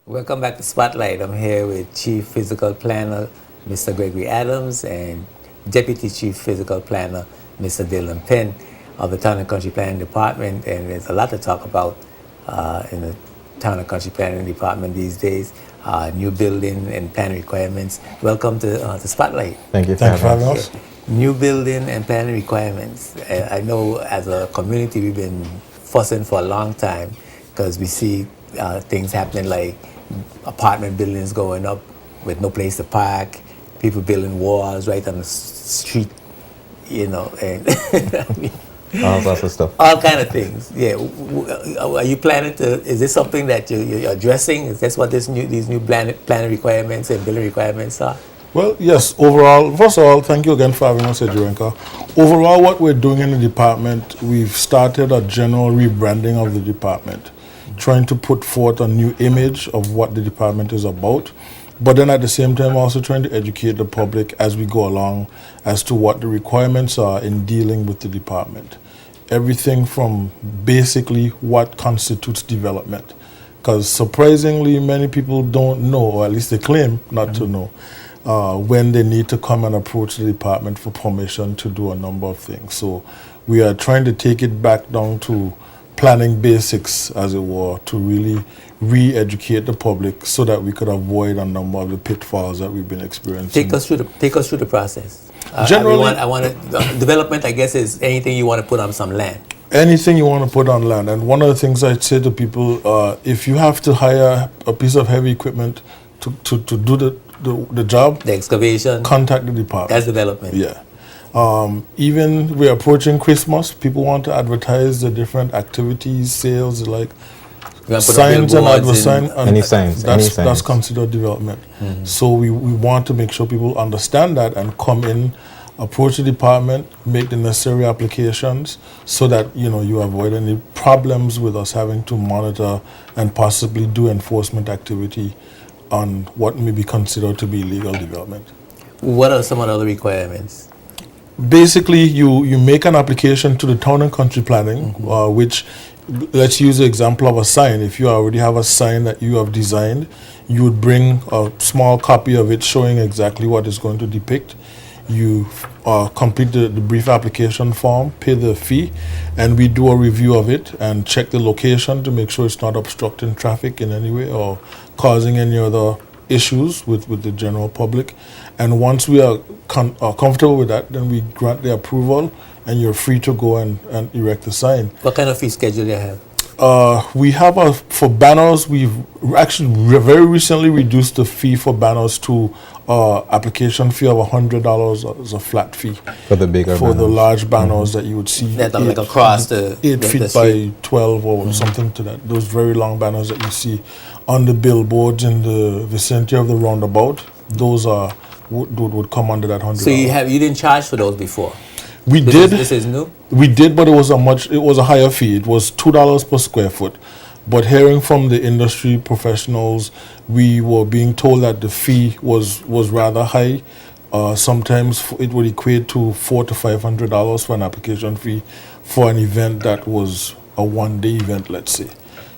Welcome back to Spotlight. I'm here with Chief Physical Planner, Mr. Gregory Adams, and Deputy Chief Physical Planner, Mr. Dylan Penn of the Town and Country Planning Department. And there's a lot to talk about in the Town and Country Planning Department these days. New building and planning requirements. Welcome to Spotlight. Thank you Thank you for having us. New building and planning requirements. I know as a community we've been fussing for a long time because we see things happening like apartment buildings going up with no place to park, people building walls right on the street, and All sorts of stuff. all kind of things. Yeah, are you planning to? Is this something that you're addressing? Is this what these new planning requirements and building requirements are? Well, yes, overall, first of all, thank you again for having us at Jurenka. Overall, what we're doing in the department, we've started a general rebranding of the department, trying to put forth a new image of what the department is about, but then at the same time also trying to educate the public as we go along as to what the requirements are in dealing with the department. Everything from basically what constitutes development, because surprisingly many people don't know, or at least they claim not to know, when they need to come and approach the department for permission to do a number of things. So we are trying to take it back down to planning basics, as it were, to really re-educate the public so that we could avoid a number of the pitfalls that we've been experiencing. Take us through the process. Generally, I want development. I guess is anything you want to put on some land. anything you want to put on land. And one of the things I'd say to people, if you have to hire a piece of heavy equipment to do the job, The excavation. contact the department. That's development. Yeah. Even we're approaching Christmas, people want to advertise the different activities, sales, like You want to put up signs and billboards advertising. Any signs, any That's signs. considered development. So we want to make sure people understand that and come in, approach the department, make the necessary applications so that you avoid any problems with us having to monitor and possibly do enforcement activity on what may be considered to be illegal development. What are some of the other requirements? Basically, you make an application to the Town and Country Planning, which, let's use the example of a sign. If you already have a sign that you have designed, you would bring a small copy of it showing exactly what it's going to depict. You complete the brief application form, pay the fee, and we do a review of it and check the location to make sure it's not obstructing traffic in any way or causing any other issues with the general public. And once we are comfortable with that, then we grant the approval and you're free to go and erect the sign. What kind of fee schedule do you have? We have for banners, we've actually very recently reduced the fee for banners to application fee of $100 as a flat fee. For the bigger For the banners. large banners that you would see. That are like across the 8 the feet street. by 12 or something to that. Those very long banners that you see on the billboards in the vicinity of the roundabout, those would come under that $100. So you didn't charge for those before. We This did. This is new. We did, but it was a higher fee. It was $2 per square foot. But hearing from the industry professionals, we were being told that the fee was rather high. Sometimes it would equate to $400 to $500 for an application fee for an event that was a one-day event, let's say.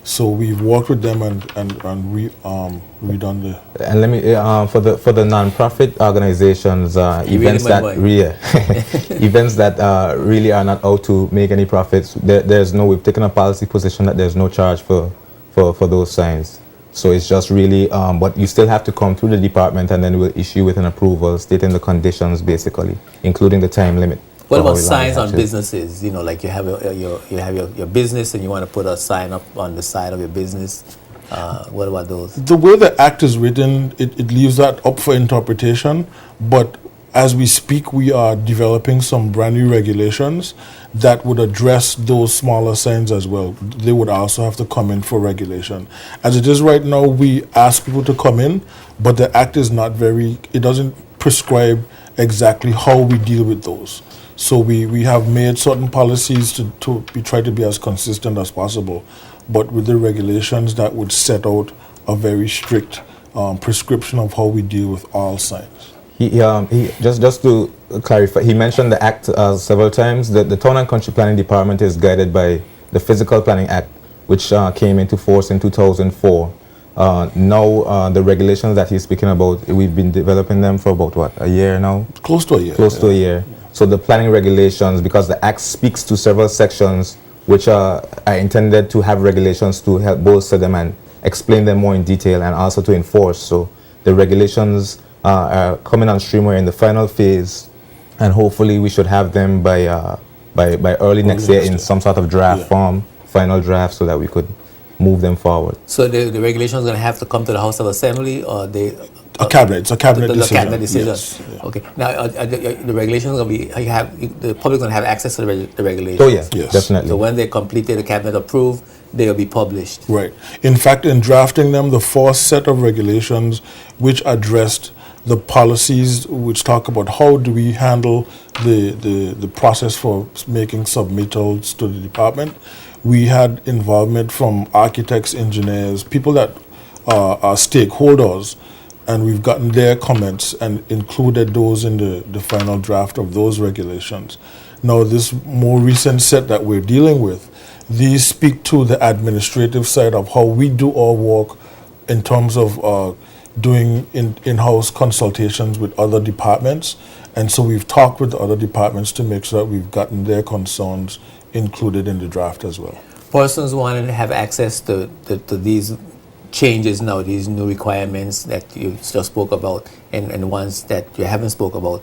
So we've worked with them and redone the. And let me for the non-profit organizations, events my mind. events that really are not out to make any profits. We've taken a policy position that there's no charge for those signs. So it's just really, but you still have to come through the department, and then we'll issue with an approval stating the conditions, basically, including the time limit. What for about how long signs it on has to- businesses? Like you have your business and you want to put a sign up on the side of your business. What about those? The way the act is written, it leaves that up for interpretation. But as we speak, we are developing some brand new regulations that would address those smaller signs as well. They would also have to come in for regulation. As it is right now, we ask people to come in, but the act is not it doesn't prescribe exactly how we deal with those. So we have made certain policies to try to be as consistent as possible, but with the regulations that would set out a very strict prescription of how we deal with all signs. He just to clarify, he mentioned the act several times. The Town and Country Planning Department is guided by the Physical Planning Act, which came into force in 2004. Now the regulations that he's speaking about, we've been developing them for about what, a year now? Close to a year. Close to a year. So the planning regulations, because the Act speaks to several sections which are intended to have regulations to help bolster them and explain them more in detail and also to enforce. So the regulations are coming on stream. We're in the final phase, and hopefully we should have them by early next year in some sort of draft form, final draft, so that we could move them forward. So the regulations are going to have to come to the House of Assembly, or they? It's a cabinet the decision. cabinet decision. Yes. Yeah. Okay. Now the regulations are going to be. The public going to have access to the regulations. Oh yeah, Yes. definitely. So when they completed, the cabinet approved, they'll be published. Right. In fact, in drafting them, the fourth set of regulations which addressed the policies which talk about how do we handle the process for making submittals to the department, we had involvement from architects, engineers, people that are stakeholders, and we've gotten their comments and included those in the final draft of those regulations. Now, this more recent set that we're dealing with, these speak to the administrative side of how we do our work in terms of doing in-house consultations with other departments. And so we've talked with the other departments to make sure that we've gotten their concerns included in the draft as well. Persons wanting to have access to these changes now, these new requirements that you just spoke about, and ones that you haven't spoke about,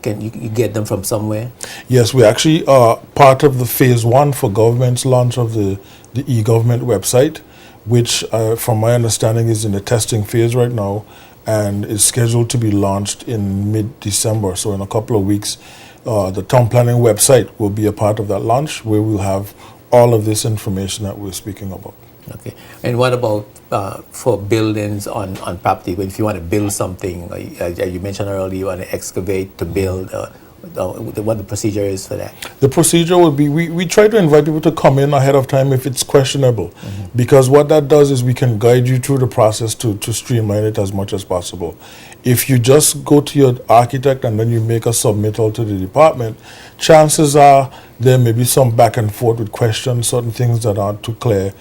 can you get them from somewhere? Yes, we actually are part of the phase 1 for government's launch of the e-government website, which from my understanding is in the testing phase right now and is scheduled to be launched in mid-December. So in a couple of weeks, the town planning website will be a part of that launch, where we'll have all of this information that we're speaking about. Okay. And what about for buildings on property? If you want to build something, you mentioned earlier, you want to excavate to build, what the procedure is for that? The procedure would be, we try to invite people to come in ahead of time if it's questionable, because what that does is we can guide you through the process to streamline it as much as possible. If you just go to your architect and then you make a submittal to the department, chances are there may be some back and forth with questions, certain things that aren't too clear,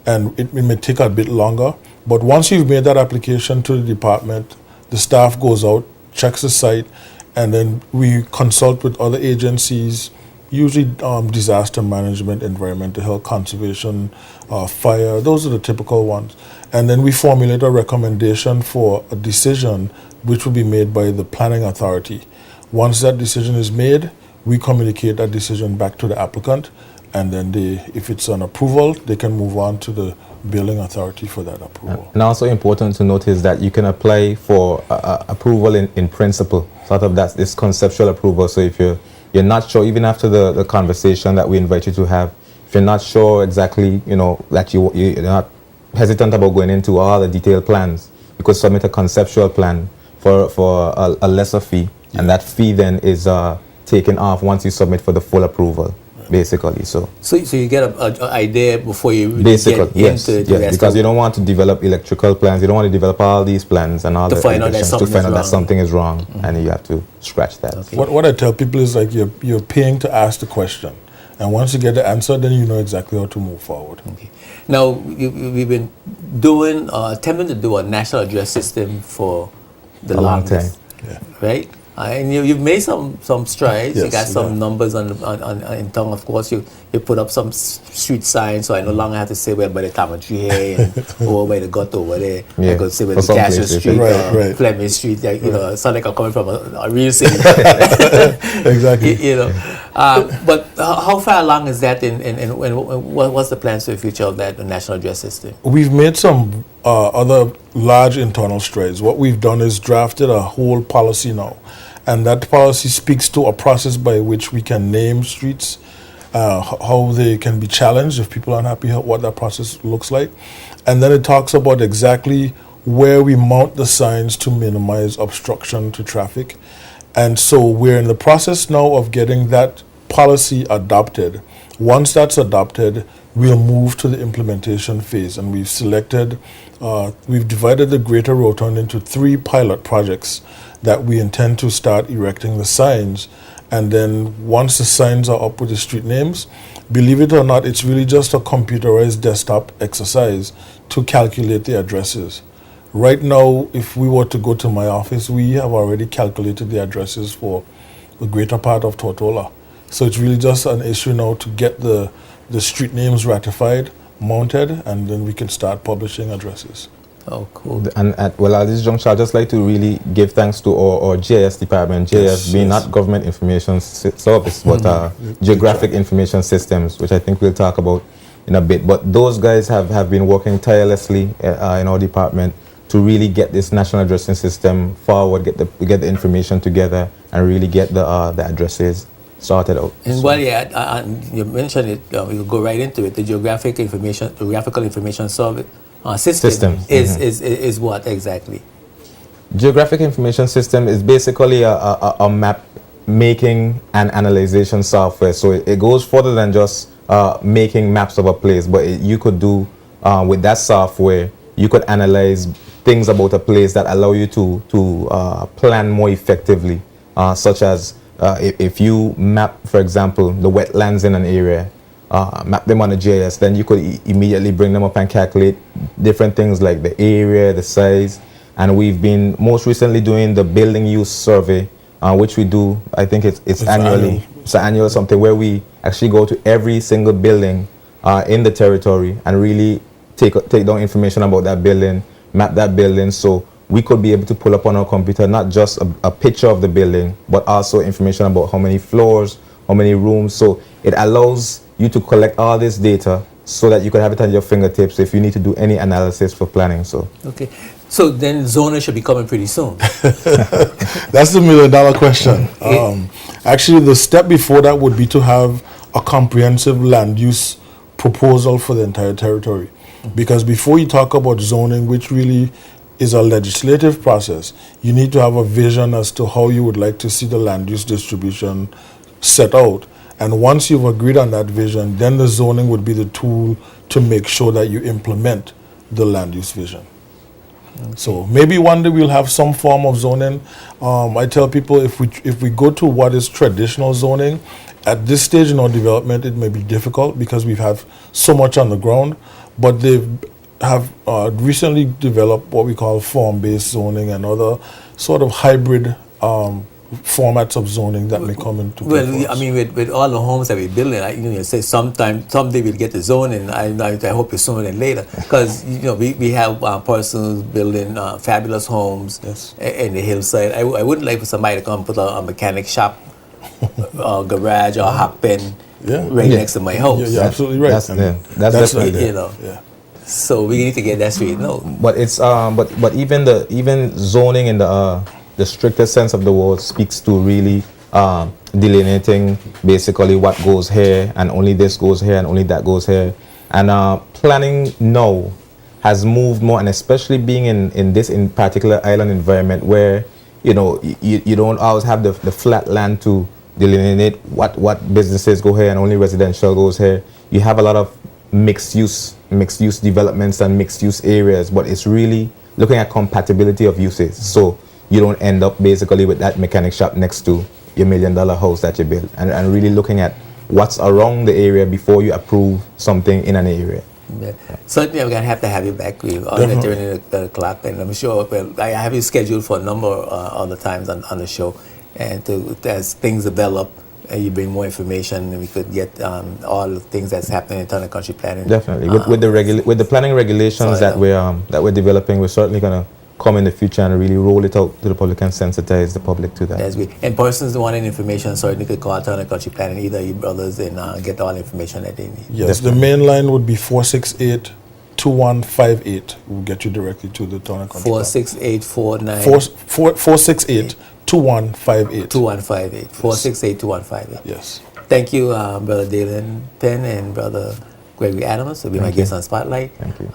and it may take a bit longer. But once you've made that application to the department, the staff goes out, checks the site, and then we consult with other agencies, usually disaster management, environmental health, conservation, fire. Those are the typical ones. And then we formulate a recommendation for a decision which will be made by the planning authority. Once that decision is made, we communicate that decision back to the applicant, and then if it's an approval, they can move on to the building authority for that approval. And also important to notice that you can apply for approval in principle, sort of that's this conceptual approval. So if you're not sure, even after the conversation that we invite you to have, if you're not sure exactly, that you're not hesitant about going into all the detailed plans, you could submit a conceptual plan for a lesser fee, and that fee then is taken off once you submit for the full approval. Basically, so you get an idea before you really basically, get yes, into the rest because of you don't want to develop electrical plans, you don't want to develop all these plans and all To the find out that regulations something to find is out that wrong. something is wrong, and you have to scratch that. Okay. What I tell people is, like, you're paying to ask the question, and once you get the answer, then you know exactly how to move forward. Okay. Now, we've been attempting to do a national address system for the A long longest, right? And you've made some strides. Yes, you got some yeah. numbers on in town. Of course, you put up some street signs, so I no longer have to say, well, by the Tamatri here and over by the gut over there. Yeah, I could say, well, for the some Cassia places, Street, right. Fleming Street. It's not like I'm coming from a real city. Exactly. But how far along is that, and what's the plans for the future of that national address system? We've made some other large internal strides. What we've done is drafted a whole policy now, and that policy speaks to a process by which we can name streets, how they can be challenged if people aren't happy what that process looks like, and then it talks about exactly where we mount the signs to minimize obstruction to traffic. And so we're in the process now of getting that policy adopted. Once that's adopted, we'll move to the implementation phase, and we've divided the Greater Roton into 3 pilot projects that we intend to start erecting the signs. And then once the signs are up with the street names, believe it or not, it's really just a computerized desktop exercise to calculate the addresses. Right now, if we were to go to my office, we have already calculated the addresses for the greater part of Tortola. So it's really just an issue now to get the street names ratified, mounted, and then we can start publishing addresses. Oh, cool. And at this juncture, I'd just like to really give thanks to our GIS department, GIS being not Government Information Service, but Geographic Information Systems, which I think we'll talk about in a bit. But those guys have been working tirelessly in our department to really get this national addressing system forward, get the information together, and really get the addresses sorted out. And while you mentioned it, we'll go right into it. The Geographical Information Service system is what exactly? Geographic Information System is basically a map making and analyzation software. So it goes further than just making maps of a place, but you could do with that software, you could analyze things about a place that allow you to plan more effectively, such as if you map, for example, the wetlands in an area, map them on the GIS, then you could immediately bring them up and calculate different things like the area, the size. And we've been most recently doing the building use survey, which we do, I think it's annually. It's an annual something where we actually go to every single building in the territory and really take down information about that building, map that building, so we could be able to pull up on our computer not just a picture of the building, but also information about how many floors, how many rooms. So it allows you to collect all this data so that you can have it at your fingertips if you need to do any analysis for planning. So okay, so then zoning should be coming pretty soon. That's the $1 million question. Actually, the step before that would be to have a comprehensive land use proposal for the entire territory. Because before you talk about zoning, which really is a legislative process, you need to have a vision as to how you would like to see the land use distribution set out. And once you've agreed on that vision, then the zoning would be the tool to make sure that you implement the land use vision. Okay. So maybe one day we'll have some form of zoning. I tell people if we go to what is traditional zoning, at this stage in our development, it may be difficult because we have so much on the ground, but they have recently developed what we call form-based zoning and other sort of hybrid formats of zoning that may come into play. Well, I mean, with all the homes that we're building, you say someday we'll get the zoning. I hope it's sooner than later, because we have persons building fabulous homes in the hillside. I wouldn't like for somebody to come put a mechanic shop, garage, or hot pen next to my house. You're absolutely right. That's definitely So we need to get that straight. No, but it's but even zoning in the strictest sense of the word speaks to really delineating basically what goes here and only this goes here and only that goes here. And planning now has moved more, and especially being in this particular island environment where you don't always have the flat land to delineate what businesses go here and only residential goes here. You have a lot of mixed use developments and mixed use areas, but it's really looking at compatibility of uses, so you don't end up basically with that mechanic shop next to your $1 million house that you build, and really looking at what's around the area before you approve something in an area. Yeah. Certainly, I'm going to have you back. We're during the clock, and I'm sure I have you scheduled for a number of other times on the show, and as things develop, you bring more information, and we could get all the things that's happening in town and country planning. Definitely, with the planning regulations that we're developing, we're certainly going to come in the future and really roll it out to the public and sensitize the public to that. That's great. And persons wanting information certainly could call town and country planning, either your brothers, and get all the information that they need. Yes, definitely. The main line would be 468-2158. We'll get you directly to the town and country. 468-2158. 2158. 468-2158. Yes. Thank you, Brother Dalen Penn and Brother Gregory Adams, will be my guest on Spotlight. Thank you.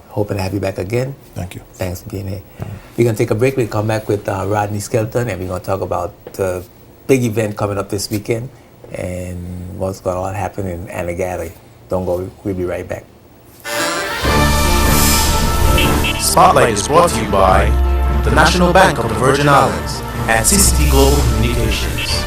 Hoping to have you back again. Thank you. Thanks for being here. We're going to take a break. We'll come back with Rodney Skelton, and we're going to talk about the big event coming up this weekend and what's going to happen in Annegaddy. Don't go. We'll be right back. Spotlight is brought to you by the National Bank of the Virgin Islands and CCT Global Communications.